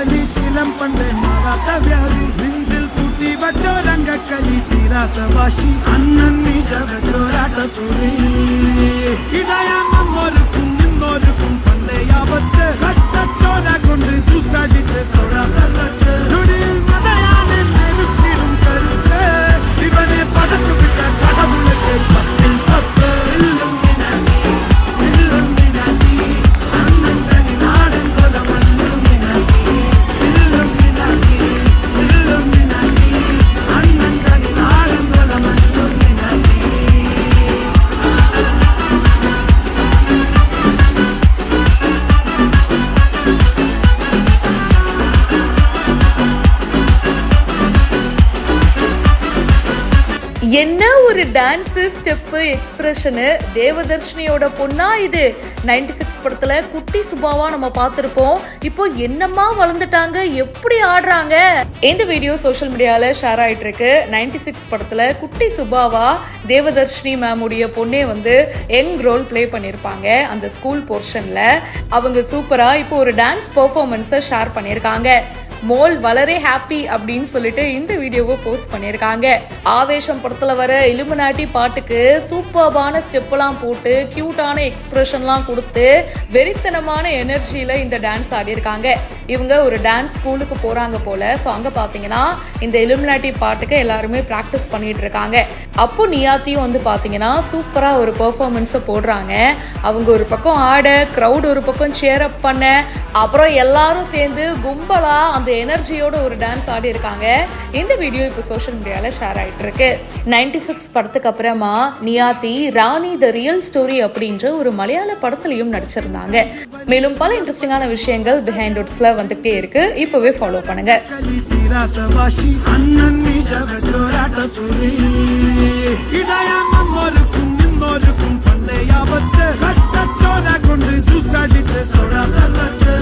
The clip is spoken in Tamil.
வலி சீலம் பண்ணே மாறாத வியாதி நெஞ்சில் பூட்டி வச்சோ ரங்க கலி தீராத வாசி அண்ணன் மீச வச்சோராட்ட துணி இதயம் நம்மொருக்கும் நின்னொருக்கும் பண்டே ஆபத்து கட்ட சோர கொண்டு ஜூஸ் அடிச்சு சோழா சல்லட்டு நுடியில் மதையானே நெருக்கிடும் கருத்து இவனே படைச்சு விட்ட கடவுளுக்கு பத்தில் பத்து என்ன ஒரு டான்ஸு ஸ்டெப்பு எக்ஸ்பிரஷனு. தேவதர்ஷினியோட பொண்ணா இது. 96 படத்துல குட்டி சுபாவா நம்ம பார்த்திருப்போம். இப்போ என்னமா வளர்ந்துட்டாங்க, எப்படி ஆடுறாங்க. இந்த வீடியோ சோஷியல் மீடியால ஷேர் ஆயிட்டு இருக்கு. 96 படத்துல குட்டி சுபாவா தேவதர்ஷினி மேமுடைய பொண்ணே வந்து யங் ரோல் பிளே பண்ணியிருப்பாங்க. அந்த ஸ்கூல் போர்ஷன்ல அவங்க சூப்பரா இப்போ ஒரு டான்ஸ் பெர்ஃபார்மன்ஸை ஷேர் பண்ணியிருக்காங்க. மோல் வளரே ஹாப்பி அப்படின்னு சொல்லிட்டு இந்த வீடியோவை போஸ்ட் பண்ணியிருக்காங்க. ஆவேசம் படத்துல வர இலுமினாட்டி பாட்டுக்கு சூப்பர்பான ஸ்டெப்லாம் போட்டு கியூட்டான எக்ஸ்பிரஷன்லாம் கொடுத்து வெறித்தனமான எனர்ஜியில இந்த டான்ஸ் ஆடியிருக்காங்க. இவங்க ஒரு டான்ஸ் ஸ்கூலுக்கு போறாங்க போல. ஸோ அங்க பாத்தீங்கன்னா இந்த இலுமினாட்டி பாட்டுக்கு எல்லாருமே ப்ராக்டிஸ் பண்ணிட்டு இருக்காங்க. அப்போ நியாத்தியும் வந்து பாத்தீங்கன்னா சூப்பரா ஒரு பெர்ஃபார்மன்ஸை போடுறாங்க. அவங்க ஒரு பக்கம் ஆட, கிரௌட் ஒரு பக்கம் சேர் அப் பண்ண, அப்புறம் எல்லாரும் சேர்ந்து கும்பலா அந்த எனர்ஜியோட ஒரு டான்ஸ் ஆடி இருக்காங்க. இந்த வீடியோ இப்போ சோஷியல் மீடியால ஷேர் ஆயிட்டு இருக்கு. 96 படத்துக்கு அப்புறமா நியாத்தி ராணி த ரியல் ஸ்டோரி அப்படின்ற ஒரு மலையாள படத்துலயும் நடிச்சிருந்தாங்க. மேலும் பல இன்ட்ரெஸ்டிங்கான விஷயங்கள் பிஹைண்ட் வுட்ஸ்ல வந்துட்டே இருக்கு. இப்பவே ஃபாலோ பண்ணுங்க. கொண்டு ஜூஸ் அடிச்சு சோடா சல்லட்டு